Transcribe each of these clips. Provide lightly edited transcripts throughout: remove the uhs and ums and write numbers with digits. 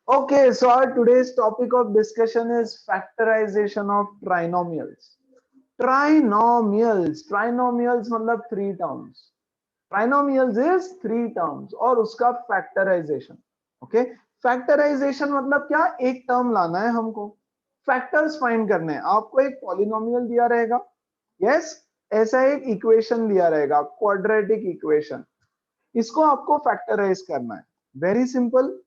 Okay, so our today's topic of discussion is factorization of trinomials. Trinomials मतलब three terms. Trinomials is three terms और उसका factorization. Okay, factorization मतलब क्या, एक term लाना है हमको, फैक्टर्स फाइंड करने हैं। आपको एक पॉलिनोमियल दिया रहेगा, यस, ऐसा एक इक्वेशन दिया रहेगा, क्वाड्रेटिक इक्वेशन, इसको आपको फैक्टराइज करना है। वेरी सिंपल,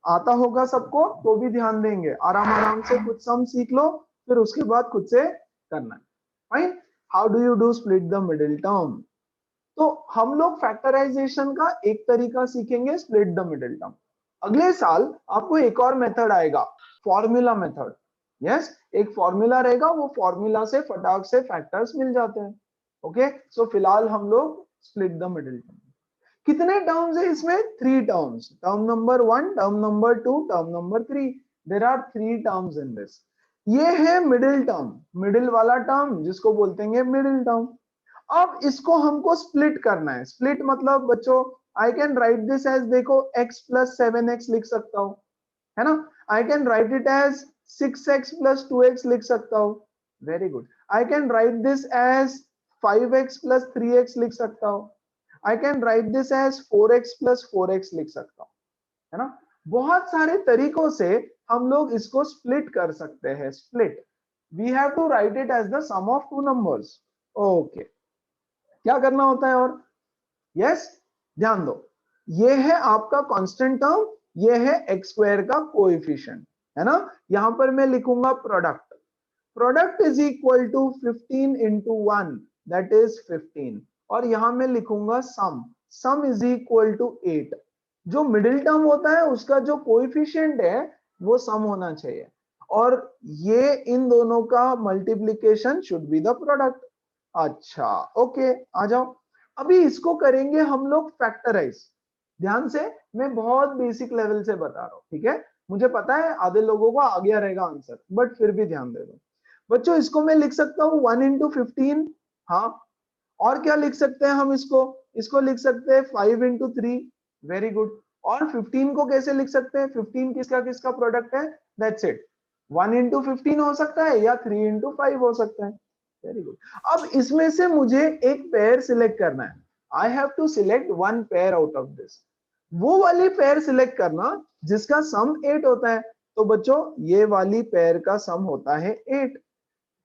आता होगा सबको तो भी ध्यान देंगे, आराम आराम से कुछ सम सीख लो, फिर उसके बाद खुद से करना है। Fine, how do you do split the middle term. तो हम लोग फैक्टराइजेशन का एक तरीका सीखेंगे, स्प्लिट द मिडिल टर्म। अगले साल आपको एक और मेथड आएगा, फॉर्मूला मेथड। यस, एक फॉर्मूला रहेगा, वो फॉर्मूला से फटाक से फैक्टर्स मिल जाते हैं। ओके, सो फिलहाल हम लोग स्प्लिट द मिडिल टर्म। कितने टर्म्स है इसमें, three terms, term number 1, term number 2, term number 3। There are three terms in this. ये है मिडिल टर्म, मिडिल वाला टर्म जिसको बोलते हैं मिडिल टर्म। अब इसको हमको स्प्लिट करना है। स्प्लिट मतलब बच्चों, I can write this as, देखो x प्लस 7x लिख सकता हूं, है ना। I can write it as 6x plus 2x लिख सकता हूं, very good. I can write this as 5x plus 3x लिख सकता हूं। I can write this as 4x plus 4x लिख सकता हूं, है ना। बहुत सारे तरीकों से हम लोग इसको स्प्लिट कर सकते हैं। Split, we have to write it as the sum of two numbers. Okay, क्या करना होता है, और यस, ध्यान दो, ये है आपका कांस्टेंट टर्म, ये है एक्स स्क्वायर का कोएफिशिएंट, है ना। यहां पर मैं लिखूंगा product, product is equal to 15 into 1, that is 15। और यहां मैं लिखूंगा sum, sum is equal to 8। जो मिडिल टर्म होता है उसका जो कोएफिशिएंट है वो सम होना चाहिए, और ये इन दोनों का multiplication should be the product. अच्छा, ओके, आ जाओ। अभी इसको करेंगे हम लोग फैक्टराइज। ध्यान से, मैं बहुत बेसिक लेवल से बता रहा हूं, ठीक है। मुझे पता है आधे लोगों को आ गया रहेगा आंसर, बट फिर भी ध्यान दे दो बच्चों। इसको मैं लिख सकता हूँ 1 इंटू 15, हाँ। और क्या लिख सकते हैं हम इसको, इसको लिख सकते हैं 5 इंटू 3, वेरी गुड। और 15 को कैसे लिख सकते हैं, 15 किसका किसका प्रोडक्ट है, दैट्स इट। 1 इंटू 15 हो सकता है या 3 इंटू 5 हो सकता है, वेरी गुड। अब इसमें से मुझे एक पेयर सिलेक्ट करना है। I have to select one pair out of this. वो वाली पेयर सिलेक्ट करना जिसका सम 8 होता है। तो बच्चों, ये वाली पेयर का सम होता है 8,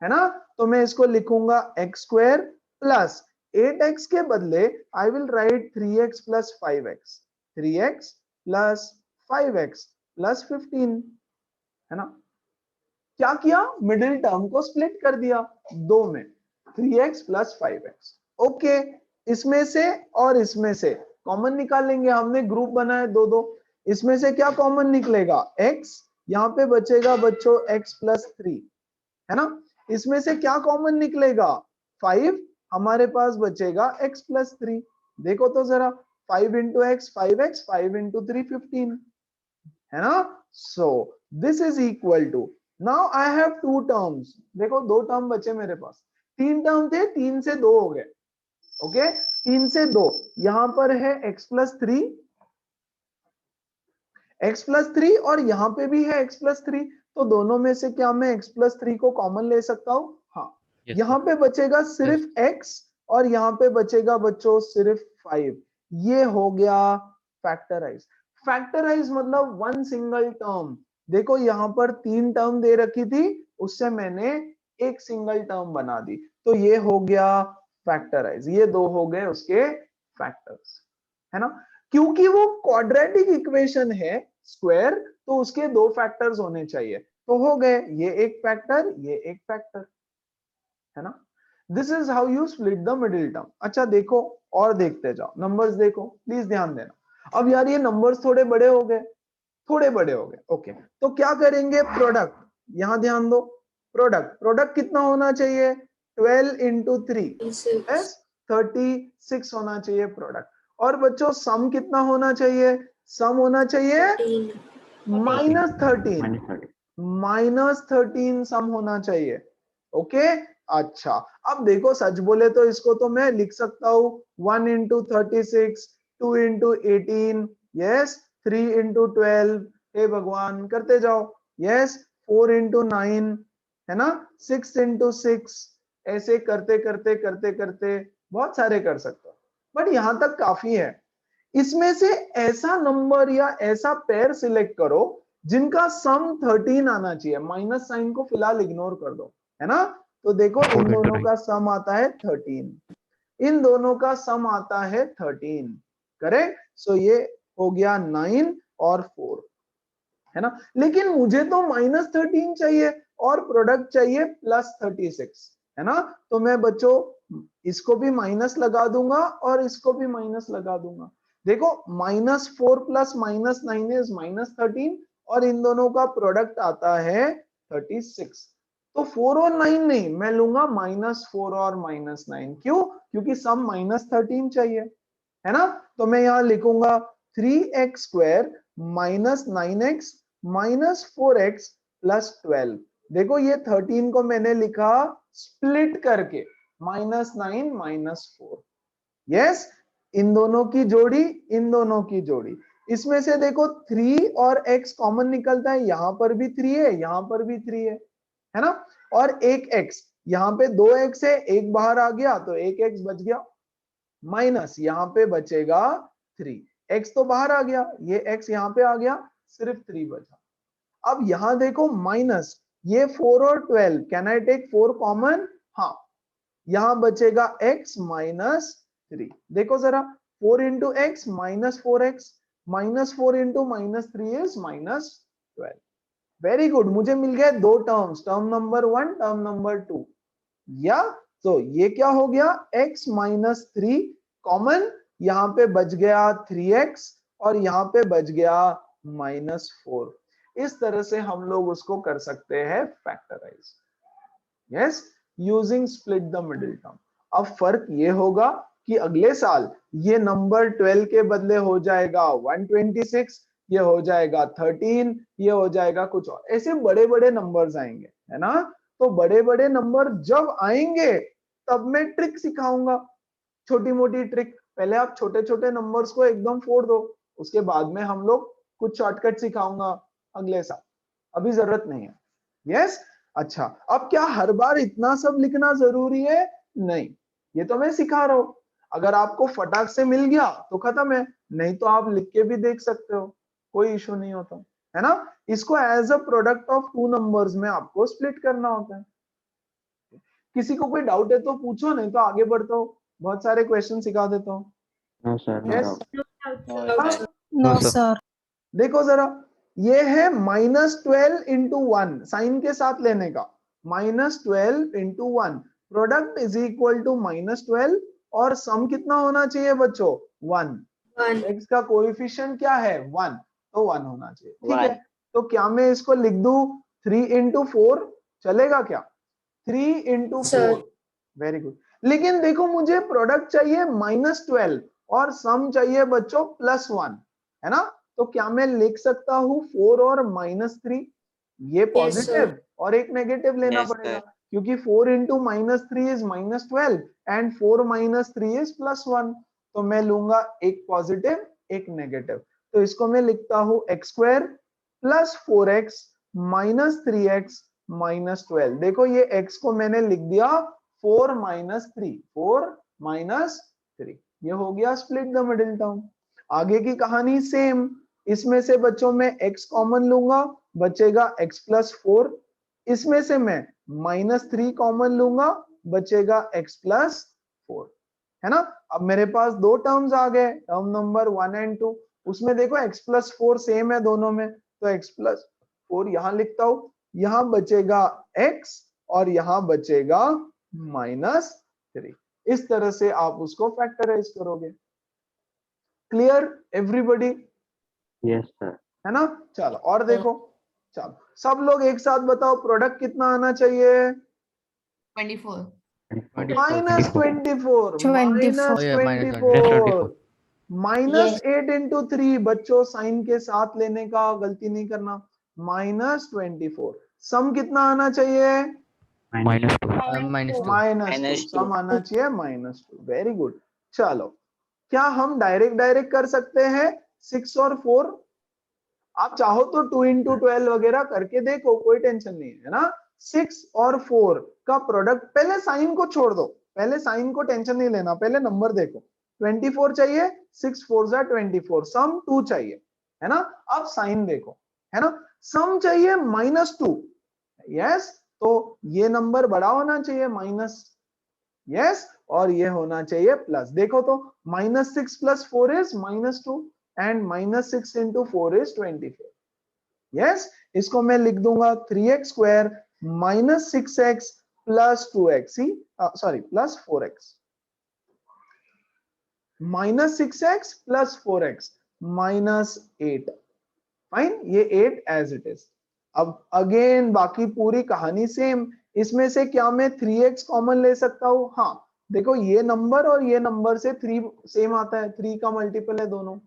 है ना। तो मैं इसको लिखूंगा एक्स स्क्वायर प्लस 8x के बदले I will write 3x plus 5x, 3x plus 5x plus 15, है ना। क्या किया, मिडिल टर्म को स्प्लिट कर दिया दो में, 3x प्लस 5x। ओके, इसमें से और इसमें से कॉमन निकालेंगे, हमने ग्रुप बनाया दो दो। इसमें से क्या कॉमन निकलेगा, x, यहाँ पे बचेगा बच्चों x प्लस 3, है ना। इसमें से क्या कॉमन निकलेगा, 5, हमारे पास बचेगा x प्लस 3। देखो तो जरा, 5 इंटू एक्स 5x, 5 इंटू 3 15, है ना। So this is equal to, now I have two terms. देखो दो टर्म बचे मेरे पास, तीन टर्म थे, तीन से दो हो गए। ओके, तीन से दो, यहां पर है x प्लस 3, x प्लस 3, और यहां पे भी है x प्लस 3। तो दोनों में से क्या मैं x प्लस 3 को कॉमन ले सकता हूं, हाँ। Yes, sir. यहां पे बचेगा Yes. सिर्फ x, और यहां पे बचेगा बच्चों सिर्फ 5। ये हो गया फैक्टराइज। फैक्टराइज मतलब वन सिंगल टर्म। देखो यहां पर तीन टर्म दे रखी थी, उससे मैंने एक सिंगल टर्म बना दी, तो ये हो गया फैक्टराइज। ये दो हो गए उसके फैक्टर्स, है ना। क्योंकि वो क्वाड्रेटिक इक्वेशन है स्क्वायर, तो उसके दो फैक्टर्स होने चाहिए, तो हो गए ये एक फैक्टर, ये एक फैक्टर, है ना। This is how you split the middle term. अच्छा देखो, और देखते जाओ, नंबर्स देखो, प्लीज ध्यान देना। अब यार ये नंबर्स थोड़े बड़े हो गए, थोड़े बड़े हो गए, ओके। तो क्या करेंगे, प्रोडक्ट, यहां ध्यान दो, प्रोडक्ट, प्रोडक्ट कितना होना चाहिए, 12 इंटू 3, यस, 36 होना चाहिए प्रोडक्ट। और बच्चों सम कितना होना चाहिए, सम होना चाहिए 13. -13, Minus 13. -13 सम होना चाहिए। ओके, अच्छा। अब देखो सच बोले तो इसको तो मैं लिख सकता हूं 1 इंटू 36, 2 इंटू 18, यस, 3 इंटू 12, हे भगवान करते जाओ। यस 4 into 9 है ना, 6 into 6, ऐसे करते करते करते करते बहुत सारे कर सकते हो, बट यहां तक काफी है। इसमें से ऐसा नंबर या ऐसा पेयर सिलेक्ट करो जिनका सम 13 आना चाहिए। माइनस साइन को फिलहाल इग्नोर कर दो, है ना। तो देखो इन दोनों का सम आता है 13, इन दोनों का सम आता है 13, करेक्ट। सो ये हो गया 9 और 4, है ना। लेकिन मुझे तो -13 चाहिए और प्रोडक्ट चाहिए +36, है ना। तो मैं बच्चों इसको भी माइनस लगा दूंगा और इसको भी माइनस लगा दूंगा। देखो -4 + -9 इज -13 और इन दोनों का प्रोडक्ट आता है 36। तो 4 और 9 नहीं, मैं लूंगा -4 और -9। क्यों? क्योंकि सम -13 चाहिए, है ना। तो मैं यहां लिखूंगा 3x² - 9x - 4x + 12। देखो ये 13 को मैंने लिखा स्प्लिट करके, -9 - 4। यस, इन दोनों की जोड़ी, इन दोनों की जोड़ी। इसमें से देखो 3 और x कॉमन निकलता है, यहां पर भी 3 है, यहां पर भी 3 है ना। और एक x, यहाँ पे 2x है, एक बाहर आ गया तो एक x बच गया, माइनस यहाँ पे बचेगा 3, x तो बाहर आ गया, ये x यहाँ पे आ गया, सिर्फ 3 बचा। अब यहां देखो माइनस, ये 4 और 12, कैन आई टेक 4 कॉमन? हाँ, यहां बचेगा x - 3। देखो जरा 4 into x - 4x -4 into -3 is -12। Very good, मुझे मिल गया दो terms, term number 1, term number 2। या तो ये क्या हो गया, x - 3 कॉमन, यहाँ पे बच गया 3x और यहाँ पे बच गया -4। इस तरह से हम लोग उसको कर सकते हैं factorise, yes, using split the middle term. अब फर्क ये होगा कि अगले साल ये नंबर 12 के बदले हो जाएगा 126, ये हो जाएगा 13, ये हो जाएगा कुछ और, ऐसे बड़े बड़े नंबर्स आएंगे, है ना। तो बड़े बड़े नंबर जब आएंगे तब मैं ट्रिक सिखाऊंगा, छोटी मोटी ट्रिक। पहले आप छोटे छोटे नंबर्स को एकदम फोड़ दो, उसके बाद में हम लोग कुछ शॉर्टकट सिखाऊंगा अगले साल, अभी जरूरत नहीं है। यस, अच्छा, अब क्या हर बार इतना सब लिखना जरूरी है? नहीं, ये तो मैं सिखा रहा हूं। अगर आपको फटाक से मिल गया तो खत्म है, नहीं तो आप लिख के भी देख सकते हो, कोई इशू नहीं होता, है ना। इसको as a product of two numbers में आपको स्प्लिट करना होता है। किसी को कोई डाउट है तो पूछो, नहीं तो आगे बढ़ता हूँ, बहुत सारे क्वेश्चन सिखा देता हूँ। No sir, no yes, doubt. No sir. देखो जरा, ये है -12 into 1, साइन के साथ लेने का, -12 into 1, product is equal to -12 और सम कितना होना चाहिए बच्चों? 1। x का कोएफिशिएंट क्या है? 1, तो 1 होना चाहिए, ठीक है। तो क्या मैं इसको लिख दूं 3 into 4, चलेगा क्या? 3 into 4, वेरी गुड। लेकिन देखो मुझे प्रोडक्ट चाहिए -12 और सम चाहिए बच्चों +1, है ना। तो क्या मैं लिख सकता हूँ 4 और -3? ये पॉजिटिव और एक नेगेटिव लेना पड़ेगा, क्योंकि 4 into -3 is -12 एंड 4 - 3 is +1। तो मैं लूंगा एक पॉजिटिव एक नेगेटिव, तो इसको मैं लिखता हूँ x² + 4x - 3x - 12। देखो ये x को मैंने लिख दिया 4 - 3, 4 - 3, ये हो गया स्प्लिट द मिडिल टर्म। आगे की कहानी सेम, इसमें से बच्चों में x कॉमन लूंगा, बचेगा x + 4, इसमें से मैं -3 कॉमन लूंगा, बचेगा x + 4, है ना। अब मेरे पास दो टर्म्स आ गए, टर्म नंबर 1 एंड 2, उसमें देखो x + 4 सेम है दोनों में, तो x + 4 यहां लिखता हूं, यहां बचेगा x और यहां बचेगा -3। इस तरह से आप उसको फैक्टराइज करोगे। Clear everybody? Yes sir. है ना। चलो और देखो, चलो सब लोग एक साथ बताओ, प्रोडक्ट कितना आना चाहिए? 24 -24, 24 -24, -8 into 3, बच्चों साइन के साथ लेने का गलती नहीं करना, -24। सम कितना आना चाहिए? -2। -2, सम आना चाहिए -2, वेरी गुड। चलो, क्या हम डायरेक्ट कर सकते हैं 6 और 4? आप चाहो तो 2 इंटू 12 वगैरह करके देखो, कोई टेंशन नहीं है ना। 6 और 4 का प्रोडक्ट, पहले साइन को छोड़ दो, पहले साइन को टेंशन नहीं लेना, पहले नंबर देखो। 24 चाहिए, 6 4 जा 24, सम 2 चाहिए, है ना। अब साइन देखो, है ना। सम चाहिए -2, यस, तो ये नंबर बड़ा होना चाहिए माइनस, यस, और ये होना चाहिए प्लस। देखो तो -6 + 4 इज -2 एंड -6 × 4 इज 24, यस। इसको मैं लिख दूंगा 3x² - 6x + 2x, sorry plus 4x, -6x + 4x -8, fine, ये 8 एज इट इज। अब अगेन बाकी पूरी कहानी सेम, इसमें से क्या मैं 3x कॉमन ले सकता हूं? हाँ, देखो ये नंबर और ये नंबर से 3 सेम आता है, 3 का मल्टीपल है दोनों,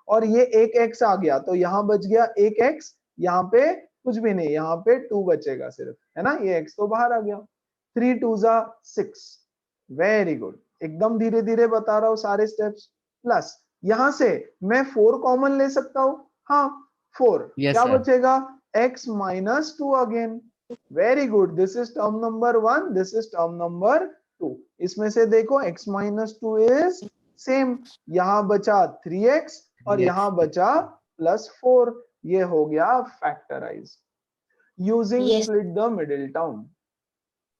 और ये एक x आ गया तो यहाँ बच गया एक x, यहाँ पे कुछ भी नहीं, यहाँ पे 2 बचेगा सिर्फ, है ना, ये x तो बाहर आ गया। 3 2 जा 6, वेरी गुड, एकदम धीरे धीरे बता रहा हूँ सारे स्टेप्स। प्लस यहां से मैं 4 कॉमन ले सकता हूँ, हाँ 4, क्या बचेगा? x - 2 again, very good, this is term number 1, this is term number 2। इसमें से देखो x - 2 इज सेम, यहां बचा 3x और यहां बचा +4, ये हो गया factorise using split the middle term.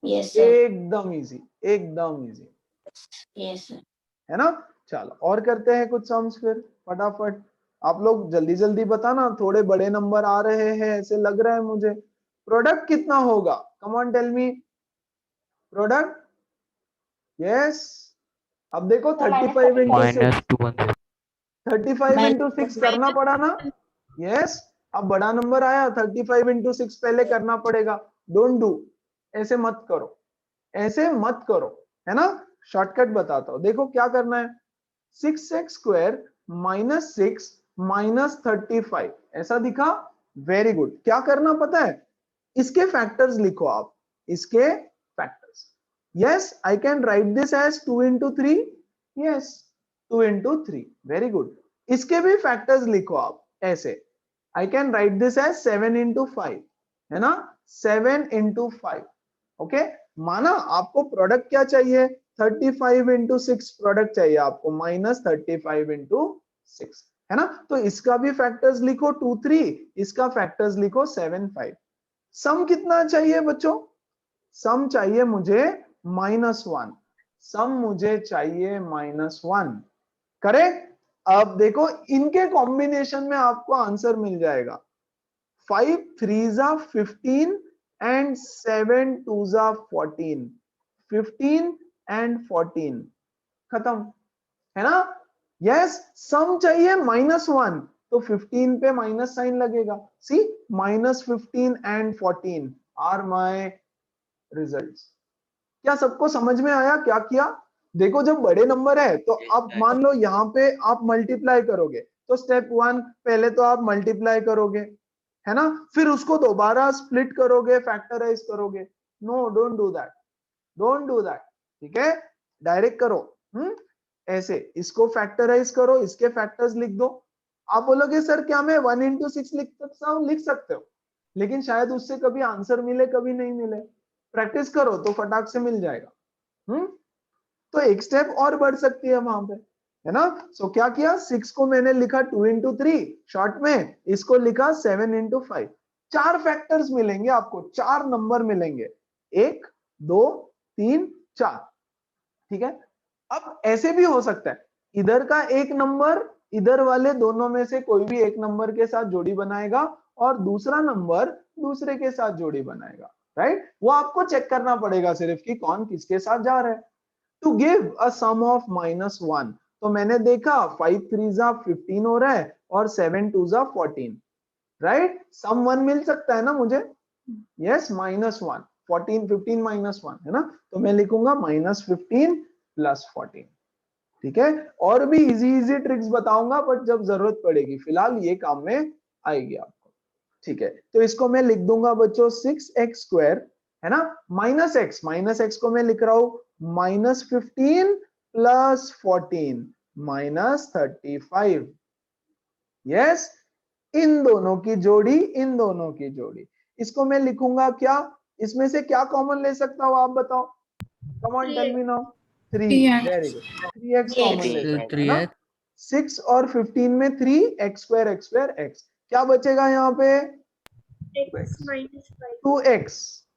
एकदम इजी, एकदम इजी, है ना। चलो और करते हैं कुछ सम्स फिर फटाफट। आप लोग जल्दी जल्दी बताना, थोड़े बड़े नंबर आ रहे हैं ऐसे लग रहा है मुझे। प्रोडक्ट कितना होगा? Come on tell me, product, yes. अब देखो 35 × 6, 35 × 6 करना पड़ा ना, यस। अब बड़ा नंबर आया, 35 × 6 पहले करना पड़ेगा। डोंट डू, ऐसे मत करो, ऐसे मत करो, है ना। शॉर्टकट बताता हूं, देखो क्या करना है। 6x² - 6 - 35, ऐसा दिखा, वेरी गुड। क्या करना पता है? इसके फैक्टर्स लिखो आप, इसके factors. Yes, I can write this as 2 × 3, yes 2 × 3, very good. इसके भी फैक्टर्स लिखो आप ऐसे, I can write this as 7 × 5, है ना, 7 × 5, ओके। माना आपको प्रोडक्ट क्या चाहिए? 35 × 6 प्रोडक्ट चाहिए आपको, -35 × 6, है ना। तो इसका भी फैक्टर्स लिखो 2 3, इसका फैक्टर्स लिखो 7 5। सम कितना चाहिए बच्चों? सम चाहिए मुझे -1, सम मुझे चाहिए -1, करेक्ट। अब देखो इनके कॉम्बिनेशन में आपको आंसर मिल जाएगा। 5 3 जा 15 एंड 7 2 जा 14, 15 एंड 14, खत्म, है ना। यस, सम चाहिए -1, तो 15 पे माइनस साइन लगेगा। सी, -15 एंड 14 आर माय रिजल्ट्स। क्या सबको समझ में आया क्या किया? देखो जब बड़े नंबर है तो आप मान लो यहाँ पे आप मल्टीप्लाई करोगे, तो स्टेप 1 पहले तो आप मल्टीप्लाई करोगे, है ना, फिर उसको दोबारा स्प्लिट करोगे, फैक्टराइज करोगे। No, don't do that, don't do that, ठीक है, डायरेक्ट करो। ऐसे इसको फैक्टराइज करो, इसके फैक्टर्स लिख दो। आप बोलोगे सर क्या मैं 1 × 6 लिख सकता हूँ? लिख सकते हो, लेकिन शायद उससे कभी आंसर मिले कभी नहीं मिले। प्रैक्टिस करो तो फटाक से मिल जाएगा। तो एक स्टेप और बढ़ सकती है वहां पे, है ना। सो क्या किया, 6 को मैंने लिखा 2 × 3 शॉर्ट में, इसको लिखा 7 × 5। 4 फैक्टर्स मिलेंगे आपको, 4 नंबर मिलेंगे, 1 2 3 4, ठीक है। अब ऐसे भी हो सकता है, इधर का एक नंबर इधर वाले दोनों में से कोई भी एक नंबर के साथ जोड़ी बनाएगा और दूसरा नंबर दूसरे के साथ जोड़ी बनाएगा, राइट। वो आपको चेक करना पड़ेगा सिर्फ कि कौन किसके साथ जा रहा है। To give a sum of -1, तो मैंने देखा 5 3 जा 15 हो रहा है और 7 2 जा 14, राइट। सम 1 मिल सकता है ना मुझे, यस, -1, 14 15 -1, है ना। तो मैं लिखूंगा -15 + 14, ठीक है। और भी इजी ट्रिक्स बताऊंगा बट जब जरूरत पड़ेगी, फिलहाल ये काम में आएगी आपको, ठीक है। तो इसको मैं लिख दूंगा बच्चों 6x², है ना, -x को मैं लिख रहा हूं -15 + 14 -35, यस। इन दोनों की जोड़ी, इन दोनों की जोड़ी। इसको मैं लिखूंगा क्या, इसमें से क्या कॉमन ले सकता हूँ आप बताओ, come on tell me now. 3, 3x. Very good, 3x common ले सकते हैं ना। 3x 6 और 15 में 3, x square x square x, क्या बचेगा यहाँ पे, x minus 5. 2x,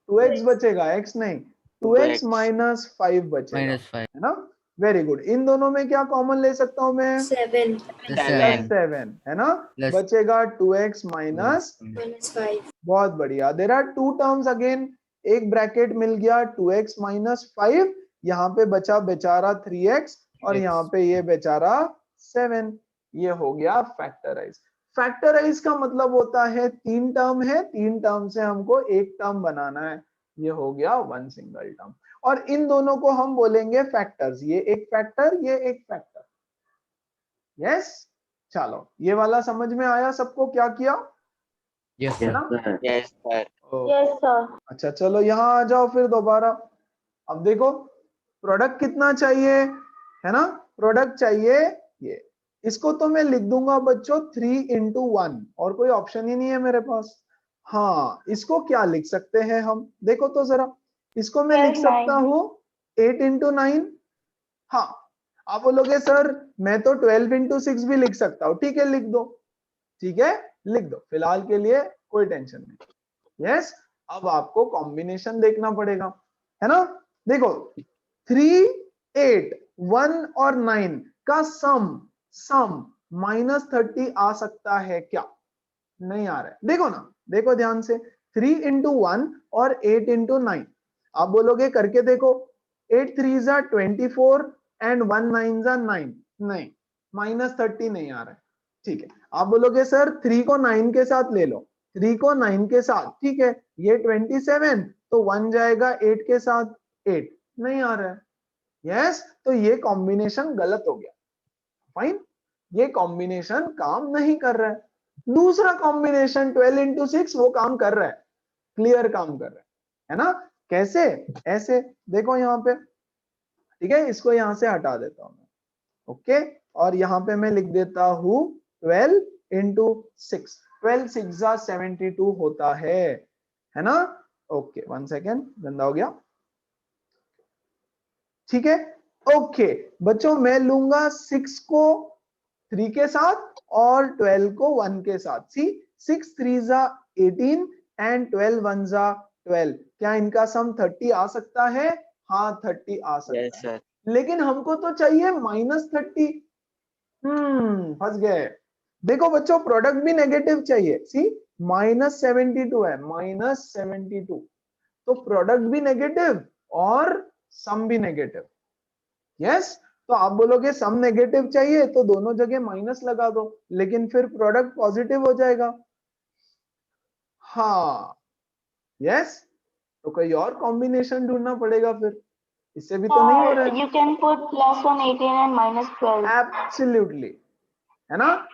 2x बचेगा, x नहीं, 2x 2x minus 5 बचेगा, -5 है ना। वेरी गुड, इन दोनों में क्या कॉमन ले सकता हूँ मैं, 7 प्लस 7 7, है ना, Plus- बचेगा 2x माइनस, minus 5. बहुत बढ़िया। There are two terms again, एक ब्रैकेट मिल गया 2x माइनस 5, यहाँ पे बचा बेचारा 3x और यहाँ पे ये बेचारा 7, ये हो गया फैक्टराइज। फैक्टराइज का मतलब होता है 3 टर्म है, 3 टर्म से हमको एक टर्म बनाना है, ये हो गया वन सिंगल टर्म। और इन दोनों को हम बोलेंगे फैक्टर्स, ये एक फैक्टर, ये एक फैक्टर। यस, चलो ये वाला समझ में आया सबको, क्या किया, Yes है ना। sir. Yes, sir. Yes, sir. अच्छा चलो यहाँ आ जाओ फिर दोबारा। अब देखो प्रोडक्ट कितना चाहिए, है ना, प्रोडक्ट चाहिए ये, इसको तो मैं लिख दूंगा बच्चों 3 into 1, और कोई ऑप्शन ही नहीं है मेरे पास। हाँ, इसको क्या लिख सकते हैं हम, देखो तो जरा, इसको मैं लिख सकता हूँ 8 into 9। हाँ, आप बोलोगे सर मैं तो 12 into 6 भी लिख सकता हूँ, ठीक है लिख दो, ठीक है लिख दो, फिलहाल के लिए कोई टेंशन नहीं। यस, अब आपको कॉम्बिनेशन देखना पड़ेगा, है ना। देखो 3, 8, 1 और 9 का सम -30 आ सकता है क्या, नहीं आ रहा है, देखो ना, देखो ध्यान से, 3 into 1 और 8 into 9, आप बोलोगे करके देखो, 8 3 जा 24 एंड 1 9 जा 9, नहीं, -30 नहीं आ रहा है, ठीक है। आप बोलोगे सर 3 को 9 के साथ ले लो, 3 को 9 के साथ, ठीक है, ये 27, तो 1 जाएगा 8 के साथ, 8 नहीं आ रहा है। यस, तो ये कॉम्बिनेशन गलत हो गया, फाइन, ये कॉम्बिनेशन काम नहीं कर रहा है। दूसरा कॉम्बिनेशन 12 into 6 वो काम कर रहा है, क्लियर काम कर रहा है ना। कैसे, ऐसे देखो यहाँ पे, ठीक है, इसको यहाँ से हटा देता हूं मैं, ओके, और यहाँ पे मैं लिख देता हूँ 12 into 6, 12 6 जा 72 होता है ना। ओके, 1 सेकेंड, गंदा हो गया, ठीक है। ओके बच्चों, मैं लूंगा 6 को 3 के साथ और 12 को 1 के साथ, सी 6 3 जा 18 एंड 12 1 जा 12, क्या इनका सम 30 आ सकता है, हाँ 30 आ सकता Yes, है, sir. लेकिन हमको तो चाहिए -30, फंस गए। देखो बच्चों प्रोडक्ट भी नेगेटिव चाहिए, सी -72 है, -72, तो प्रोडक्ट भी नेगेटिव और सम भी नेगेटिव। यस, तो आप बोलोगे सम नेगेटिव चाहिए तो दोनों जगह माइनस लगा दो, लेकिन फिर प्रोडक्ट पॉजिटिव हो जाएगा। हाँ, यस, तो कोई और कॉम्बिनेशन ढूंढना पड़ेगा फिर, इससे भी तो नहीं हो रहा है। You can put +118 and -12. Absolutely, है ना।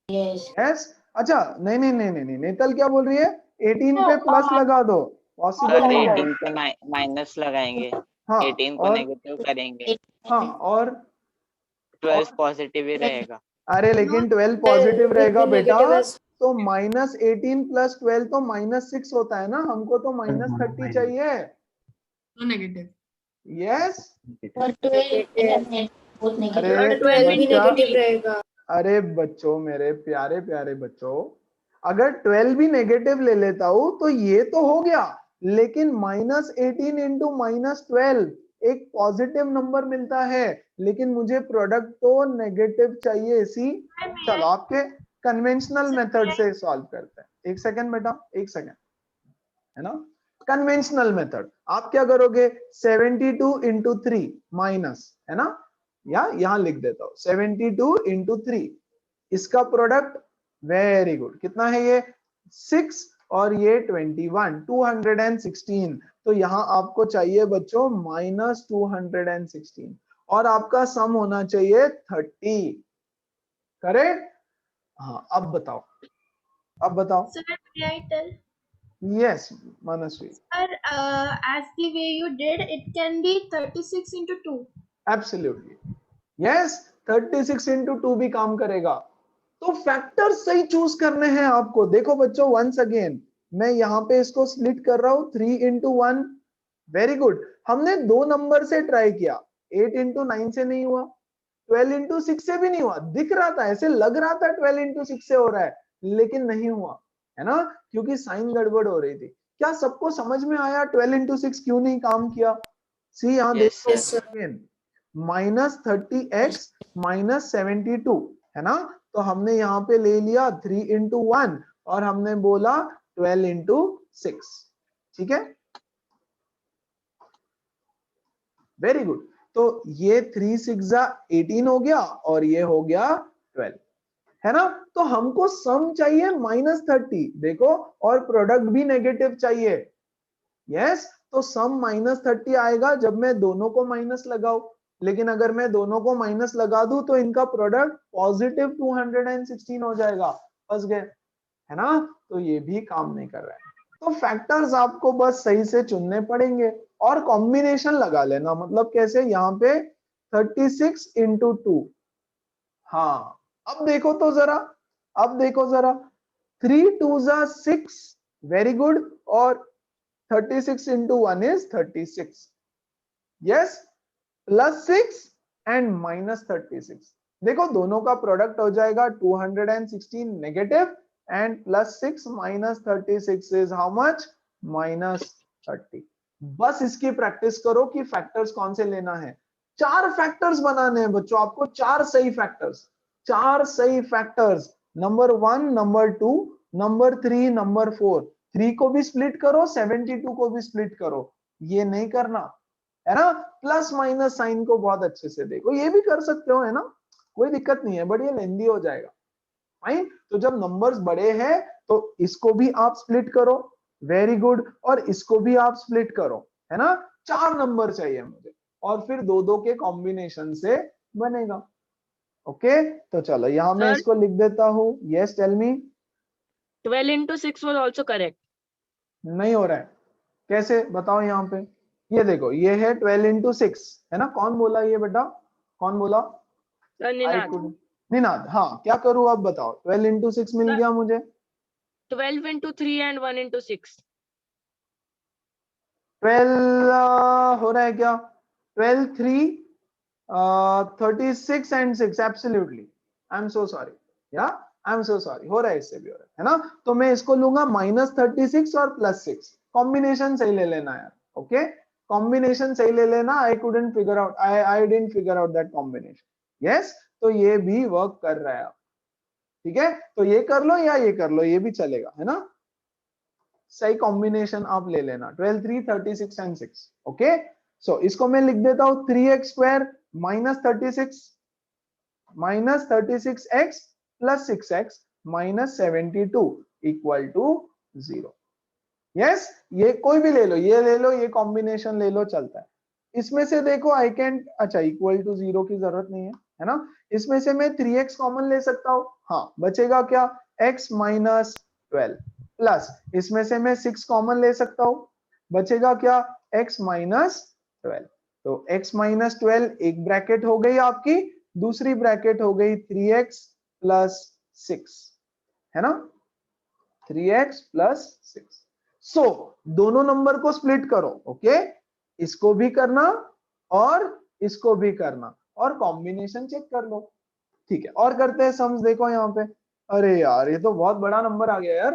Yes. यस, अच्छा नहीं नहीं नहीं नहीं नहीं, नेतल क्या बोल रही है, 18 पे प्लस लगा दो, पॉसिबल सर नहीं है। 18 पे माइनस लगाएंगे, हाँ 18 को और, नेगेटिव करेंगे, हाँ और 12 पॉजिटिव ही रहेगा। अरे लेकिन 12 पॉजिटिव रहेगा बेटा, Negative as- तो -18 + 12 तो -6 होता है ना, हमको तो -30 चाहिए। तो नेगेटिव। यस, But 12 both अरे negative. 12 भी बच्चा, negative रहेगा. अरे बच्चों, मेरे प्यारे प्यारे बच्चों, अगर 12 भी नेगेटिव ले लेता हूं तो ये तो हो गया, लेकिन -18 into -12 एक पॉजिटिव नंबर मिलता है, लेकिन मुझे प्रोडक्ट तो नेगेटिव चाहिए। इसी, चलो आपके कन्वेंशनल मेथड से सॉल्व करते हैं। एक सेकंड बेटा, एक सेकंड, है ना, कन्वेंशनल मेथड आप क्या करोगे, 72 into 3 माइनस, है ना, या यहां लिख देता हूं 72 into 3, इसका प्रोडक्ट, वेरी गुड, कितना है ये 6 और ये 21, 216, तो यहां आपको चाहिए बच्चों -216 और आपका सम होना चाहिए 30, करेक्ट। हाँ अब बताओ, अब बताओ। Sir, may I tell? Yes Manasvi, Sir, as the way you did, it can be 36 into 2. Absolutely, yes 36 into 2 भी काम करेगा, तो फैक्टर सही चूज करने हैं आपको। देखो बच्चों, वंस अगेन मैं यहाँ पे इसको स्प्लिट कर रहा हूँ 3 into 1। Very good. हमने 2 नंबर से ट्राई किया, 8 into 9 से नहीं हुआ, 12 into 6 से भी नहीं हुआ। दिख रहा था, ऐसे लग रहा था 12 into 6 से हो रहा है, लेकिन नहीं हुआ, है ना, क्योंकि साइन गड़बड़ हो रही थी। क्या सबको समझ में आया 12 into 6 क्यों नहीं काम किया? सी यहाँ Yes, देखो, -30x -72, है ना। तो हमने यहाँ पे ले लिया 3 into 1 और हमने बोला 12 into 6। ठीक है, वेरी गुड। तो ये 3 6 18 हो गया और ये हो गया 12, है ना। तो हमको सम चाहिए -30, देखो, और प्रोडक्ट भी नेगेटिव चाहिए। यस, तो सम -30 आएगा जब मैं दोनों को माइनस लगाऊं, लेकिन अगर मैं दोनों को माइनस लगा दूं तो इनका प्रोडक्ट पॉजिटिव 216 हो जाएगा। फंस गए, है ना। तो ये भी काम नहीं कर रहा है। तो फैक्टर्स आपको बस सही से चुनने पड़ेंगे और कॉम्बिनेशन लगा लेना। मतलब कैसे, यहाँ पे 36 into 2। हाँ, अब देखो तो जरा, अब देखो जरा, 3 2s 6, वेरी गुड, और 36 into 1 is 36। yes, +6 and -36। देखो दोनों का प्रोडक्ट हो जाएगा 216 negative, and +6 -36 is how much, -30। बस इसकी प्रैक्टिस करो कि फैक्टर्स कौन से लेना है। 4 फैक्टर्स बनाने हैं बच्चों आपको, 4 सही फैक्टर्स, 4 सही factors, number 1, number 2, number 3, number 4। 3 को भी स्प्लिट करो, 72 को भी स्प्लिट करो। ये नहीं करना, है ना। प्लस माइनस साइन को बहुत अच्छे से देखो, ये भी कर सकते हो, है ना, कोई दिक्कत नहीं है, बट ये लेंदी हो जाएगा। फाइन। तो जब नंबर्स बड़े हैं तो इसको भी आप स्प्लिट करो, वेरी गुड, और इसको भी आप स्प्लिट करो, है ना। 4 नंबर चाहिए मुझे, और फिर 2 के कॉम्बिनेशन से बनेगा। ओके, तो चलो यहाँ मैं Sir? इसको लिख देता हूँ। Yes, tell me. 12 into 6 was also correct. नहीं हो रहा है, कैसे बताओ यहाँ पे। ये देखो, ये है 12 into 6, है ना। कौन बोला ये बेटा, कौन बोला? Sir, Ninad. निनाद। हाँ, क्या करूँ अब बताओ। 12 into 6 मिल गया मुझे। 12 into 3 and 1 into 6. 12 हो रहा है क्या? 12 3 36 and 6, absolutely, I am so sorry, या आई एम सो सॉरी, हो रहा है, इससे भी हो रहा है ना। तो मैं इसको लूंगा -36 और +6, कॉम्बिनेशन सही ले लेना यार। ओके, कॉम्बिनेशन सही ले लेना। I couldn't figure out, I didn't figure out that combination. Yes, तो ये भी वर्क कर रहा है। ठीक है, तो ये कर लो या ये कर लो, ये भी चलेगा, है ना। सही कॉम्बिनेशन आप ले लेना, 12 3 36 and 6। ओके, सो इसको मैं लिख देता हूं 3x² -36 -36x + 6x -72 = 0। यस, ये कोई भी ले लो, ये ले लो, ये कॉम्बिनेशन ले लो, चलता है। इसमें से देखो आई कैन, अच्छा, = 0 की जरूरत नहीं है ना। इसमें से मैं 3x कॉमन ले सकता हूँ। हाँ, बचेगा क्या, x -12 प्लस, इसमें से मैं 6 कॉमन ले सकता हूँ, बचेगा क्या, x -12। तो x -12 एक ब्रैकेट हो गई आपकी, दूसरी ब्रैकेट हो गई 3x + 6, है ना, 3x + 6। सो दोनों नंबर को स्प्लिट करो। ओके, इसको भी करना और इसको भी करना, और कॉम्बिनेशन चेक कर लो। ठीक है, और करते हैं सम्स। देखो यहाँ पे, अरे यार ये तो बहुत बड़ा नंबर आ गया यार,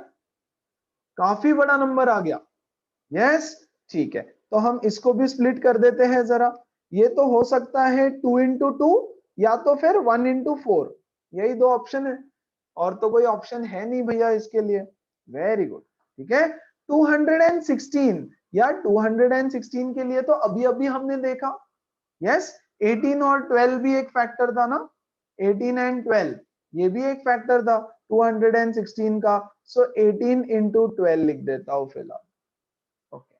काफी बड़ा नंबर आ गया। यस, ठीक है, तो हम इसको भी स्प्लिट कर देते हैं जरा। ये तो हो सकता है 2 into 2 या तो फिर 1 into 4, यही 2 ऑप्शन है, और तो कोई ऑप्शन है नहीं भैया इसके लिए। वेरी गुड, ठीक है। 216 या 216 के लिए तो अभी अभी हमने देखा। यस, 18 और 12 भी एक फैक्टर था ना, 18 and 12 ये भी एक फैक्टर था 216 का। सो 18 into 12 लिख देता हूं फिलहाल। ओके,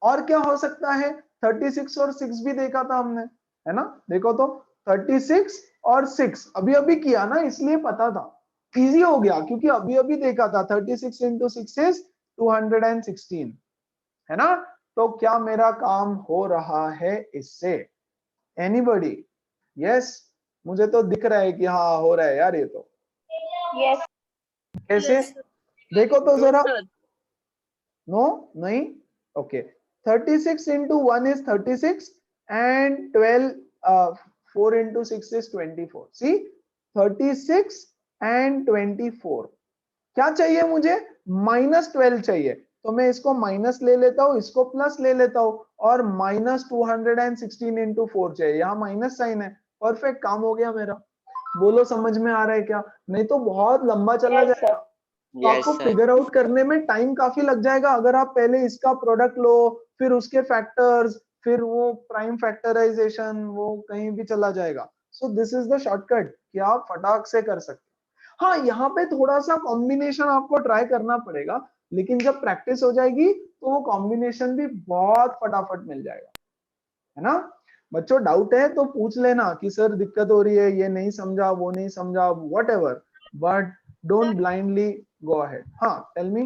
और क्या हो सकता है, 36 और 6 भी देखा था हमने, है ना। देखो तो 36 और 6 अभी अभी किया ना, इसलिए पता था, इजी हो गया, क्योंकि अभी अभी देखा था। 36 into 6 is 216, है ना। तो क्या मेरा काम हो रहा है इससे? एनीबॉडी? यस, मुझे तो दिख रहा है कि हाँ हो रहा है यार ये तो। Yes. कैसे? Yes, sir. देखो तो No, जरा। sir. नो नहीं, okay 36 into 1 is 36 and 12 4 into 6 is 24. See 36 and 24 क्या चाहिए मुझे? -12 चाहिए, तो मैं इसको माइनस ले लेता हूँ, इसको प्लस ले लेता हूँ, और -216 into 4 चाहिए, यहाँ माइनस साइन है। परफेक्ट, काम हो गया मेरा। बोलो समझ में आ रहा है क्या? नहीं तो बहुत लंबा चला Yes, जाएगा, तो यस आपको सर। फिगर आउट करने में टाइम काफी लग जाएगा। अगर आप पहले इसका प्रोडक्ट लो, फिर उसके फैक्टर्स, फिर वो प्राइम फैक्टराइजेशन, वो कहीं भी चला जाएगा। सो दिस इज द शॉर्टकट कि आप फटाक से कर सकते हैं। हाँ, यहाँ पे थोड़ा सा कॉम्बिनेशन आपको ट्राई करना पड़ेगा, लेकिन जब प्रैक्टिस हो जाएगी तो वो कॉम्बिनेशन भी बहुत फटाफट मिल जाएगा, है ना। बच्चों डाउट है तो पूछ लेना कि सर दिक्कत हो रही है, ये नहीं समझा, वो नहीं समझा, what ever, but don't blindly go ahead. हाँ, tell me.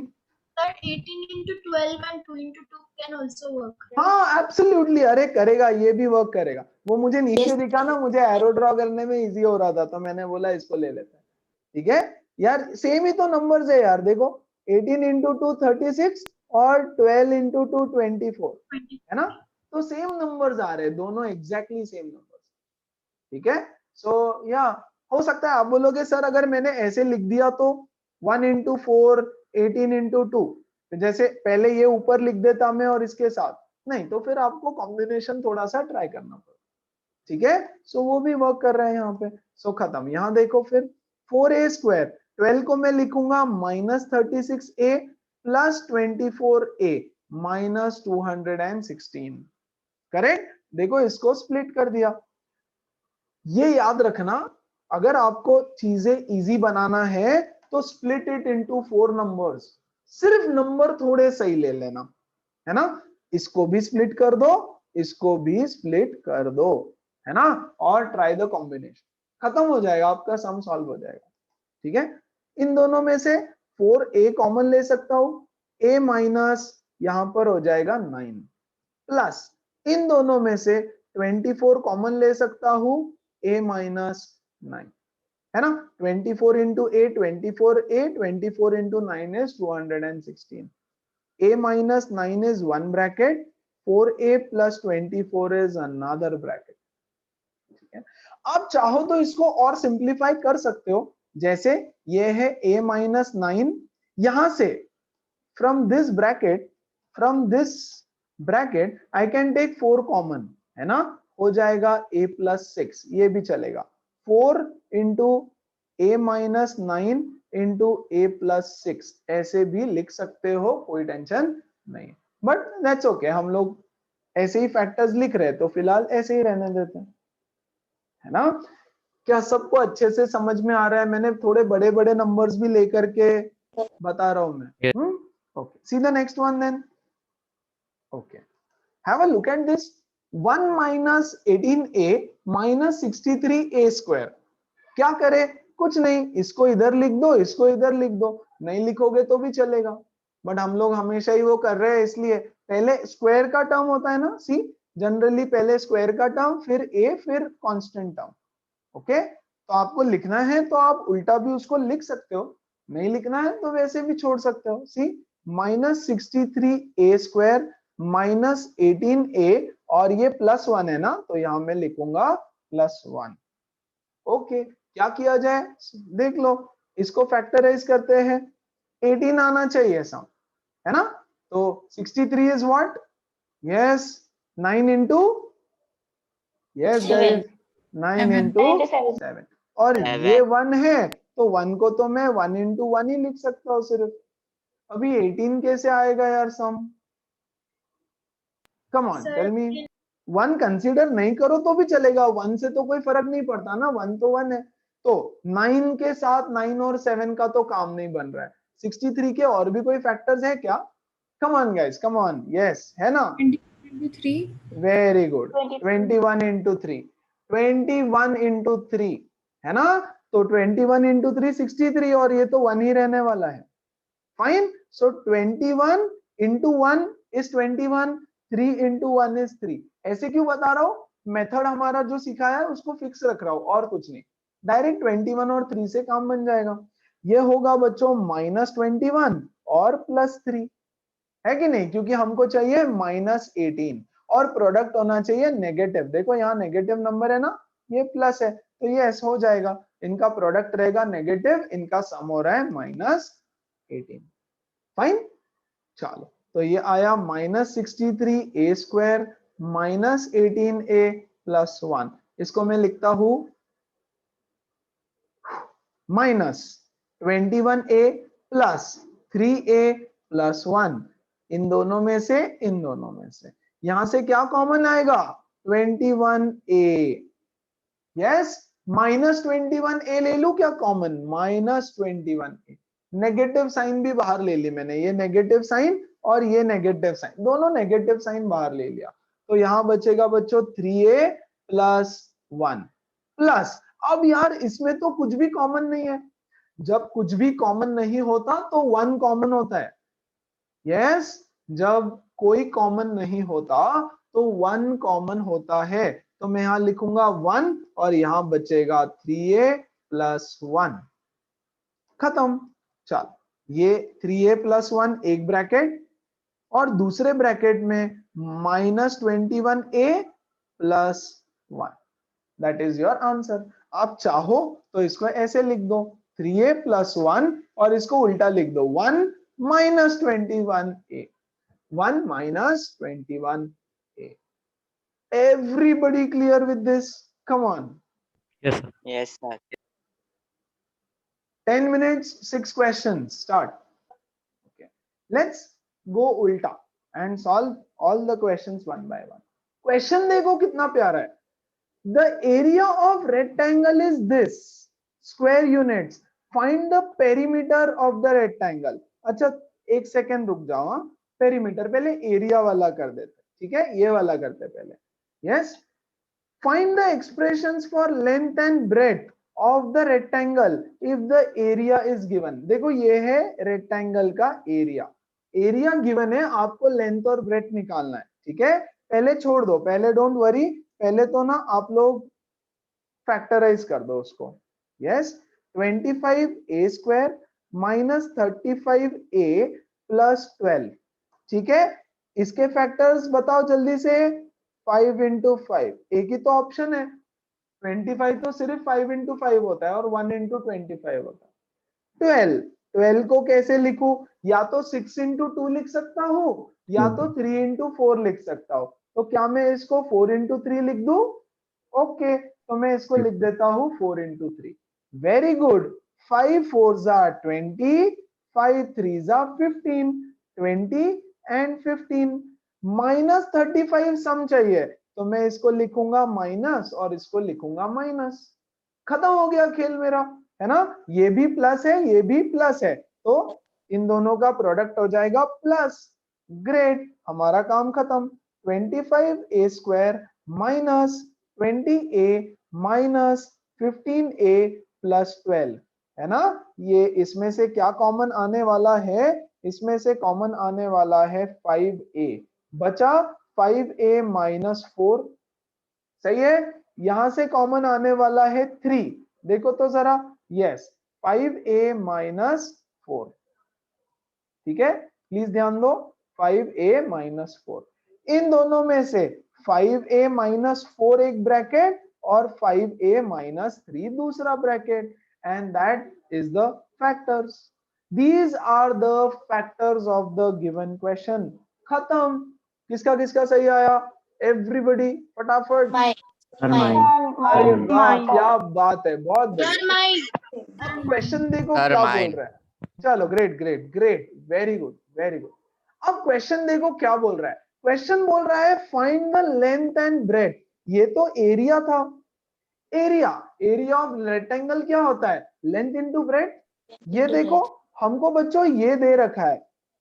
Sir, 18 into 12 and 2 into 2 can also work. हाँ एब्सोल्युटली, अरे करेगा, ये भी वर्क करेगा। वो मुझे नीचे Yes. दिखा ना, मुझे एरो ड्रॉ करने में इजी हो रहा था, तो मैंने बोला इसको ले लेते हैं। ठीक है यार, सेम ही तो नंबर्स है यार। देखो 18 into 2 36 और 12 into 2 24, है ना। तो सेम नंबर्स आ रहे हैं, दोनों एग्जैक्टली सेम नंबर्स। ठीक है, सो या हो सकता है आप बोलोगे सर अगर मैंने ऐसे लिख दिया तो 1 into 4 18 into 2, जैसे पहले ये ऊपर लिख देता मैं और इसके साथ नहीं, तो फिर आपको कॉम्बिनेशन थोड़ा सा ट्राई करना पड़ेगा। ठीक है, सो वो भी वर्क कर रहे हैं यहाँ पे। सो खत्म। यहाँ देखो फिर 4a², 12 को मैं लिखूंगा -36a प्लस 24a -216। करेक्ट। देखो इसको स्प्लिट कर दिया। ये याद रखना, अगर आपको चीजें इजी बनाना है तो स्प्लिट इट इनटू 4 नंबर्स। सिर्फ नंबर थोड़े सही ले लेना, है ना। इसको भी स्प्लिट कर दो, इसको भी स्प्लिट कर दो, है ना, और ट्राई द कॉम्बिनेशन। खत्म हो जाएगा, आपका सम सॉल्व हो जाएगा। ठीक है, इन दोनों में से 4a कॉमन ले सकता हूं, a माइनस यहां पर हो जाएगा 9, प्लस इन दोनों में से 24 कॉमन ले सकता हूं, a माइनस 9, है ना। 24 into a 24a, 24 into 9 is 216, a minus 9 is one bracket, 4a plus 24 is another bracket। ठीक है, आप चाहो तो इसको और सिंप्लीफाई कर सकते हो, जैसे ये है a minus 9, यहां से from this bracket I can take 4 common, है ना, हो जाएगा a plus 6, ये भी चलेगा। 4 into a minus 9 into a plus 6 ऐसे भी लिख सकते हो, कोई टेंशन नहीं। बट दैट्स ओके, हम लोग ऐसे ही फैक्टर्स लिख रहे हैं तो फिलहाल ऐसे ही रहने देते हैं, है ना। क्या सबको अच्छे से समझ में आ रहा है? मैंने थोड़े बड़े बड़े नंबर्स भी लेकर के बता रहा हूं मैं। Okay, see the next one then. Okay, have a look at this. 1 minus 18a minus 63a²। क्या करे? कुछ नहीं, इसको इधर लिख दो, इसको इधर लिख दो, नहीं लिखोगे तो भी चलेगा, बट हम लोग हमेशा ही वो कर रहे हैं, इसलिए पहले स्क्वायर का टर्म होता है ना, सी जनरली पहले स्क्वायर का टर्म, फिर a, फिर कांस्टेंट टर्म। ओके, तो आपको लिखना है तो आप उल्टा भी उसको लिख सकते हो, नहीं लिखना है तो वैसे भी छोड़ सकते हो। सी -63a² माइनस 18a, और ये +1 है ना, तो यहां मैं लिखूंगा +1। ओके, क्या किया जाए देख लो, इसको फैक्टराइज करते हैं, 18 आना चाहिए सम, है ना। तो 63 is what? Yes, 9 into, yes guys, 9 into 7, और ये 1 है तो 1 को तो मैं 1 into 1 ही लिख सकता हूँ सिर्फ। अभी 18 कैसे आएगा यार sum? Come on tell me. 1 consider नहीं करो तो भी चलेगा, 1 से तो कोई फर्क नहीं पड़ता ना, 1 तो 1 है। तो 9 के साथ 9 और 7 का तो काम नहीं बन रहा है। 63 के और भी कोई फैक्टर्स है क्या? Come on guys, come on, yes, है ना। 23, वेरी गुड, 21 into 3, 21 into 3, है ना। तो 21 into 3 63, और ये तो 1 ही रहने वाला है। Fine, so 21 into 1 is 21, 3 into 1 is 3। ऐसे क्यों बता रहा हूं? मेथड हमारा जो सिखाया है उसको फिक्स रख रहा हूं, और कुछ नहीं। डायरेक्ट 21 और 3 से काम बन जाएगा। ये होगा बच्चों -21 और +3, है कि नहीं, क्योंकि हमको चाहिए -18 और प्रोडक्ट होना चाहिए नेगेटिव। देखो यहाँ नेगेटिव नंबर है ना, ये प्लस है, तो ये ऐसा हो जाएगा, इनका प्रोडक्ट रहेगा नेगेटिव, इनका सम हो रहा है -18। फाइन, चलो तो ये आया -63a² -18a + 1। इसको मैं लिखता हूं -21a + 3a + 1। इन दोनों में से, इन दोनों में से यहां से क्या कॉमन आएगा, 21a। यस, -21a ले लू क्या कॉमन, -21a। नेगेटिव साइन भी बाहर ले ली मैंने, ये नेगेटिव साइन और ये नेगेटिव साइन, दोनों नेगेटिव साइन बाहर ले लिया, तो यहां बचेगा बच्चों 3a + 1 प्लस, अब यार इसमें तो कुछ भी कॉमन नहीं है, जब कुछ भी कॉमन नहीं होता तो 1 कॉमन होता है। यस, जब कोई कॉमन नहीं होता तो 1 कॉमन होता है, तो मैं यहां लिखूंगा 1 और यहां बचेगा 3a + 1, खत्म। चल, ये 3a + 1 एक ब्रैकेट और दूसरे ब्रैकेट में -21a + 1, that is your answer. आप चाहो तो इसको ऐसे लिख दो 3a + 1 और इसको उल्टा लिख दो 1 - 21a, 1 - 21a। Everybody clear with this? Come on. Yes, sir. Yes, sir. 10 minutes, 6 questions. Start. Okay. Let's go ulta and solve all the questions one by one. Question देखो कितना प्यारा है. The area of rectangle is this. Square units. Find the perimeter of the rectangle. अच्छा, एक second रुक जाओ, हाँ. Perimeter पहले एरिया वाला कर देते, ठीक है, ये वाला करते पहले. Yes. Find the expressions for length and breadth of the rectangle if the area is given. देखो ये है रेक्टेंगल का एरिया, एरिया गिवन है, आपको लेंथ और ब्रेड्थ निकालना है, ठीक है. पहले छोड़ दो, पहले डोंट वरी, पहले तो ना आप लोग फैक्टराइज कर दो उसको. यस, 25a² -35a + 12, ठीक है. इसके फैक्टर्स बताओ जल्दी से. 5 × 5, एक ही तो ऑप्शन है. 25 तो सिर्फ 5 × 5 होता है और 1 × 25 होता है. 12 को कैसे लिखूं, या तो 6 × 2 लिख सकता हूं या तो 3 × 4 लिख सकता हूं. तो क्या मैं इसको 4 × 3 लिख दूं? ओके, तो मैं इसको लिख देता हूं 4 × 3. Very good. 5 4s are 20, 5 3s are 15, 20 and 15. -35 सम चाहिए, तो मैं इसको लिखूंगा माइनस और इसको लिखूंगा माइनस. खत्म हो गया खेल मेरा, है ना. ये भी प्लस है, ये भी प्लस है, तो इन दोनों का प्रोडक्ट हो जाएगा प्लस. ग्रेट, हमारा काम खत्म. 25a² -20a -15a + 12, है ना. ये इसमें से क्या कॉमन आने वाला है, इसमें से कॉमन आने वाला है 5a, बचा 5a - 4, सही है. यहां से कॉमन आने वाला है 3, देखो तो जरा. यस, 5a - 4, ठीक है, प्लीज ध्यान दो. 5a - 4, इन दोनों में से 5a - 4 एक ब्रैकेट और 5a - 3 दूसरा bracket, and that is the factors. These are the factors of the given question. खत्म. किसका किसका सही आया? Everybody, फटाफट. Sir, mine. अरे वाह, Mine. क्या बात है, बहुत Sir, बढ़िया. mine. अब क्वेश्चन देखो Sir, क्या mine. बोल रहा है. चलो, great great great, very good very good. अब क्वेश्चन देखो क्या बोल रहा है. क्वेश्चन बोल रहा है find the length and breadth. ये तो एरिया था. एरिया ऑफ रेक्टेंगल क्या होता है? Length into breadth. ये देखो हमको बच्चों ये दे रखा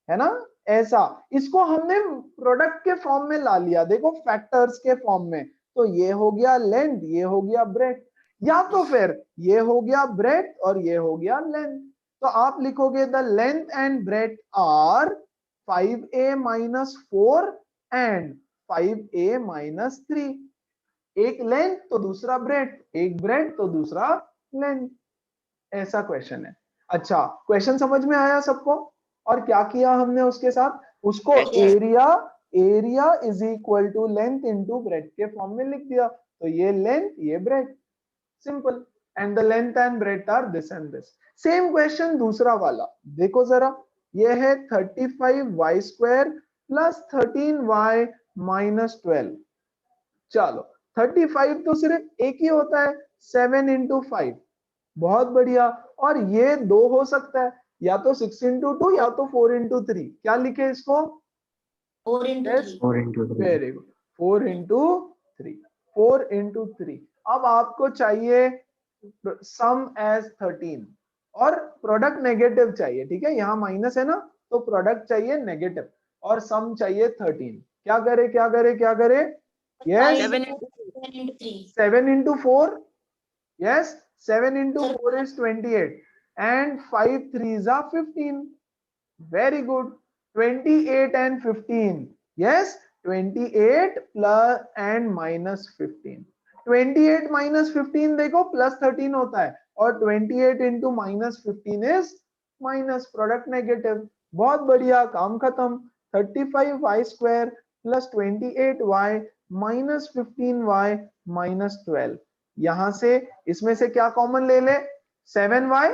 है ना, ऐसा. इसको हमने प्रोडक्ट के फॉर्म में ला लिया, देखो फैक्टर्स के फॉर्म में. तो ये हो गया लेंथ, ये हो गया ब्रेड्थ, या तो फिर ये हो गया ब्रेड्थ और ये हो गया लेंथ. तो आप लिखोगे the length and breadth are 5a - 4 and 5a - 3. एक लेंथ तो दूसरा ब्रेड्थ, एक ब्रेड्थ तो दूसरा लेंथ. ऐसा क्वेश्चन है. अच्छा, क्वेश्चन समझ में आया सबको? और क्या किया हमने उसके साथ? उसको Yes, sir. Area is equal to length into breadth के फॉर्म में लिख दिया। तो ये लेंथ, ये breadth, simple. And the length and breadth are this and this. Same question दूसरा वाला देखो जरा, ये है 35y square plus 13y minus 12। चलो 35 तो सिर्फ एक ही होता है, 7 इंटू 5, बहुत बढ़िया। और ये 2 हो सकता है, या तो 6 इंटू 2 या तो 4 इंटू 3। क्या लिखे इसको? 4 into Yes. 3. 4 into 3. Very good, 4 into 3, 4 into 3। अब आपको चाहिए सम एज 13 और प्रोडक्ट नेगेटिव चाहिए, ठीक है? यहाँ माइनस है ना, तो प्रोडक्ट चाहिए नेगेटिव और सम चाहिए 13। क्या करे क्या करे क्या करे? Yes, 7 7 into 3. 7 into 4, yes, 7 into Sir. 4 is 28 and 5 3s are 15. Very good. 28 and 15, yes, 28 plus and minus 15। 28 minus 15 देखो प्लस 13 होता है, और 28 into minus 15 is minus, product negative. बहुत बढ़िया, काम खत्म। 35y square plus 28y minus 15y minus 12। यहां से इसमें से क्या कॉमन ले ले? 7y,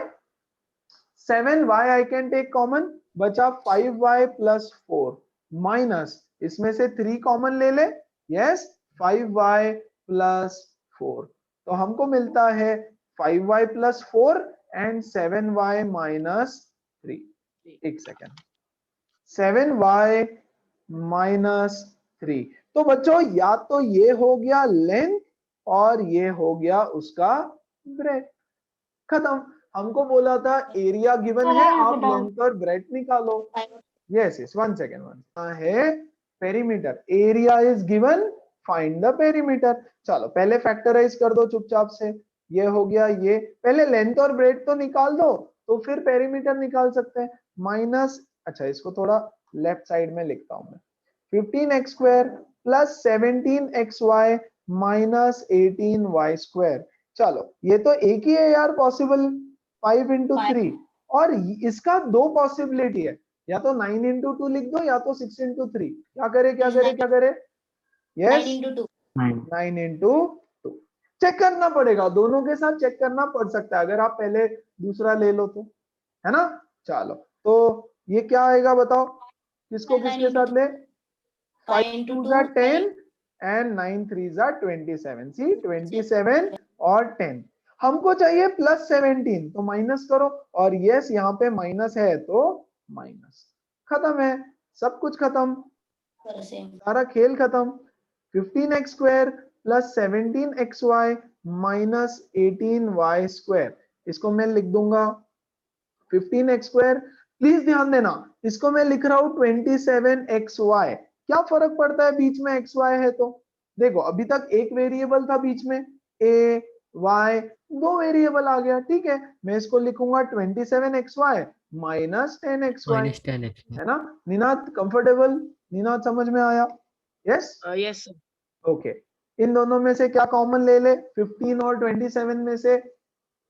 7y I can take common, बचा 5y प्लस 4 माइनस इसमें से 3 कॉमन ले ले, यस, 5y प्लस 4। तो हमको मिलता है 5y plus 4 and 7y minus 3। एक सेकेंड, 7y माइनस 3। तो बच्चों या तो ये हो गया लेंथ और ये हो गया उसका ब्रेथ। खत्म। हमको बोला था एरिया गिवन है, आप लेंथ और ब्रेथ निकालो। यस यस, 1 सेकेंड है perimeter, area is given, find the perimeter. चलो पहले फैक्टराइज कर दो चुपचाप से, ये हो गया, ये पहले लेंथ और ब्रेथ तो निकाल दो, तो फिर पेरीमीटर निकाल सकते हैं। माइनस, अच्छा इसको थोड़ा लेफ्ट साइड में लिखता हूं मैं, 15x square plus 17xy minus 18y square. चलो ये तो एक ही है यार पॉसिबल, 5 इंटू 3, और इसका 2 पॉसिबिलिटी है, या तो 9 इंटू 2 लिख दो या तो 6 इंटू 3। क्या करे क्या करे क्या करे? 9 यस, into 2. 9 इंटू 2। चेक करना पड़ेगा, दोनों के साथ चेक करना पड़ सकता है, अगर आप पहले दूसरा ले लो तो, है ना? चलो तो ये क्या आएगा बताओ, किसको 9 किसके into साथ ले? 5 5 into 2s 2. are 10 and 9 3s are 27। सी 27 और 10, हमको चाहिए प्लस 17, तो माइनस करो, और यस यहाँ पे माइनस है तो माइनस। खत्म है, सब कुछ खत्म, Same. सारा खेल खत्म। 15x square plus 17xy minus 18y square, इसको मैं लिख दूंगा 15x स्क्वायर। प्लीज ध्यान देना, इसको मैं लिख रहा हूं 27xy। क्या फर्क पड़ता है बीच में xy है तो? देखो अभी तक एक वेरिएबल था बीच में, a y, 2 वेरिएबल आ गया, ठीक है, मैं इसको लिखूंगा 27xy minus 10xy, Minus 10x. है ना? निनाद कंफर्टेबल? निनाद समझ में आया? Yes, yes sir. ओके। इन दोनों में से क्या कॉमन ले ले? 15 और 27 में से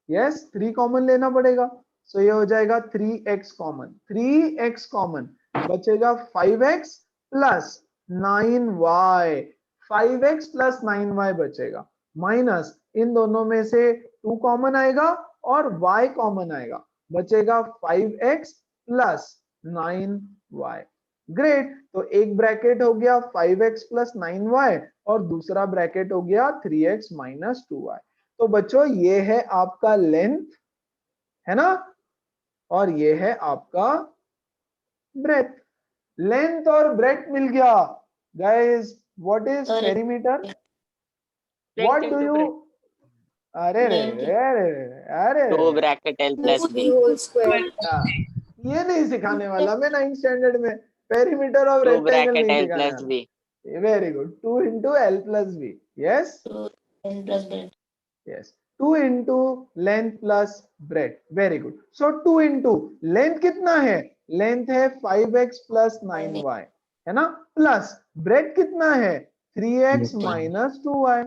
यस 3 कॉमन लेना पड़ेगा, सो ये हो जाएगा 3x कॉमन, 3x कॉमन, बचेगा 5x plus 9y, 5x plus 9y बचेगा, माइनस इन दोनों में से 2 कॉमन आएगा और y कॉमन आएगा, बचेगा 5x प्लस 9y। ग्रेट, तो एक ब्रैकेट हो गया 5x प्लस 9y और दूसरा ब्रैकेट हो गया 3x माइनस 2y। तो बच्चों ये है आपका लेंथ, है ना, और ये है आपका ब्रेथ। लेंथ और ब्रेथ मिल गया guys. What is Sorry. Perimeter? Length what do into you, breadth. अरे रे Length. अरे 2 bracket L plus B। ये नहीं सिखाने वाला मैं 9th स्टैंडर्ड में, पेरीमीटर और 2 रेक्टेंगल bracket नहीं L सिखाने plus वाला। B। Very good, 2 into L plus B, yes 2 and plus breadth. yes, 2 into length plus breadth, very good। so 2 into length कितना है? length है 5x plus 9y, है ना, प्लस breadth कितना है? 3x minus 2y,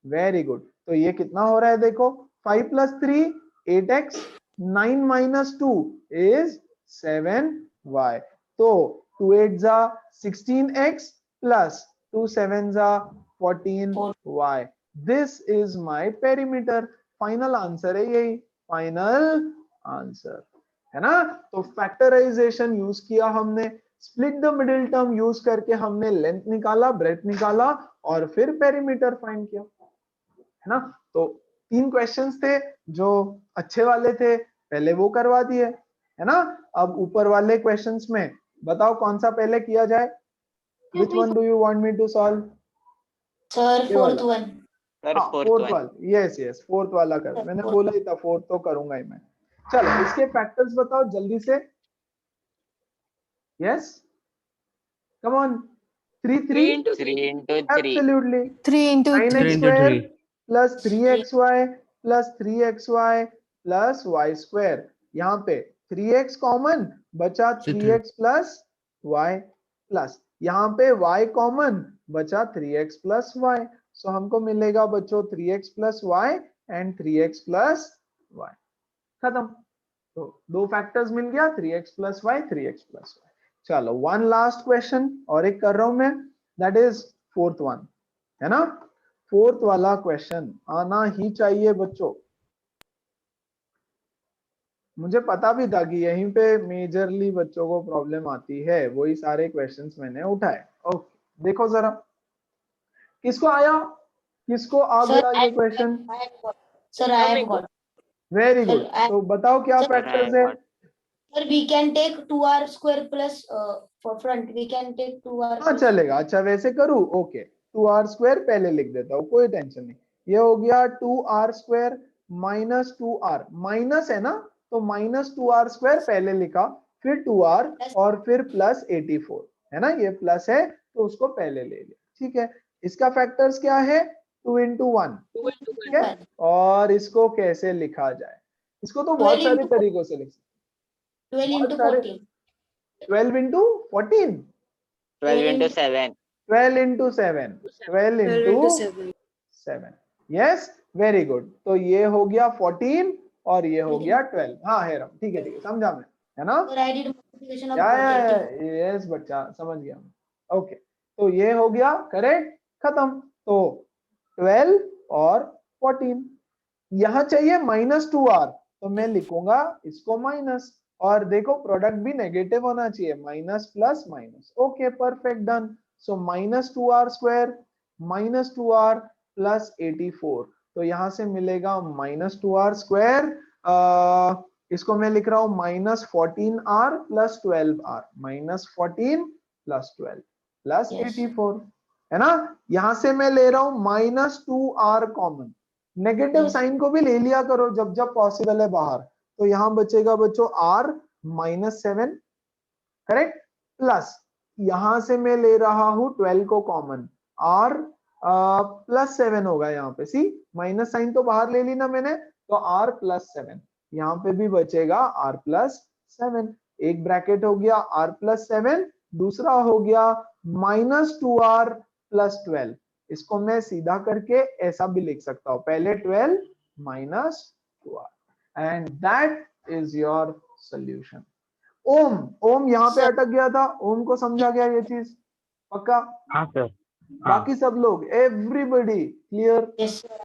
very good। तो ये कितना हो रहा है देखो, 5 plus 3 8x 9 minus 2 is 7y. तो 2 8s are 16x plus 2 7s are 14y. This is my perimeter. Final answer है यही, फाइनल आंसर है ना। तो फैक्टराइजेशन यूज किया हमने, split the middle term use करके हमने लेंथ निकाला, ब्रेथ निकाला और फिर पेरीमीटर फाइंड किया, है ना। तो 3 क्वेश्चंस थे जो अच्छे वाले थे, पहले वो करवा दिए, है ना। अब ऊपर वाले क्वेश्चंस में बताओ कौन सा पहले किया जाए, which one do you want me to solve? Sir ये फोर्थ वाला। वन। सर हाँ, फोर्थ फोर्थ वन। वाला, यस यस फोर्थ वाला कर, Sir, मैंने fourth. बोला ही था फोर्थ तो करूंगा ही मैं। चलो इसके फैक्टर्स बताओ जल्दी से, yes come on. 3 3 3 into 3 absolutely 3 into 9x 3 into square 3. plus 3xy plus 3xy plus y square। यहाँ पे 3x कॉमन बचा, 3x plus y प्लस यहाँ पे y कॉमन बचा, 3x plus y। सो हमको मिलेगा बच्चों 3x plus y and 3x plus y। खत्म। तो 2 फैक्टर्स मिल गया, 3x plus y, 3x plus y। चलो वन लास्ट क्वेश्चन और एक कर रहा हूं मैं, दैट इज फोर्थ वन, है ना। फोर्थ वाला क्वेश्चन आना ही चाहिए बच्चों। मुझे पता भी था कि यहीं पे मेजरली बच्चों को प्रॉब्लम आती है, वही सारे क्वेश्चंस मैंने उठाए। ओके देखो जरा किसको आया, किसको आ Sir, गया ये question. Sir, I have got. Very good. Sir, I- तो बताओ क्या Sir, फैक्टर्स है। Sir, we can take 2r square plus for front. We can take 2r. हाँ चलेगा, अच्छा वैसे करूँ, ओके 2r स्क्वायर पहले लिख देता हूँ, कोई टेंशन नहीं। ये हो गया 2r square minus 2r, minus है ना, तो माइनस 2r स्क्वायर पहले लिखा, फिर 2r और फिर प्लस 84, है ना, ये प्लस है तो उसको पहले ले लिया, ठीक है। इसका फैक्टर्स क्या है, 2 into 1, ठीक है। और इसको कैसे लिखा जाए, इसको तो बहुत 12 सारे into तरीकों से लिख सकते, 12 into बहुत सारे। 14. 12 into 14, 12 into 7 12 into 7, 12 into 7, yes very good. तो ये हो गया 14 और ये हो गया 12। हाँ है ठीक है समझा मैं, है ना। Sir, I did multiplication of 18. Yes बच्चा समझ गया, ओके। तो ये हो गया करेक्ट, खत्म। तो 12 और 14, यहाँ चाहिए -2r, तो मैं लिखूंगा इसको माइनस, और देखो प्रोडक्ट भी नेगेटिव होना चाहिए, minus plus minus, okay perfect done. So -2r square -2r plus 84, तो यहां से मिलेगा -2r स्क्वायर, इसको मैं लिख रहा हूं -14r plus 12r, -14 plus 12 plus Yes. 84, है ना। यहां से मैं ले रहा हूं -2r common, negative Yes. Sign को भी ले लिया करो जब जब पॉसिबल है बाहर, तो यहां बचेगा बच्चों r -7, करेक्ट, प्लस यहां से मैं ले रहा हूं 12 को कॉमन, r प्लस 7 होगा यहाँ पे, सी माइनस साइन तो बाहर ले ली ना मैंने, तो r प्लस 7, यहाँ पे भी बचेगा r प्लस 7। एक ब्रैकेट हो गया r प्लस 7, दूसरा हो गया -2r प्लस 12। इसको मैं सीधा करके ऐसा भी लिख सकता हूं, पहले 12 -2r, and that is your solution. ओम, ओम यहाँ पे अटक गया था, ओम को समझा गया ये चीज पक्का। हाँ सर। बाकी सब लोग एवरीबॉडी क्लियर। Yes, sir.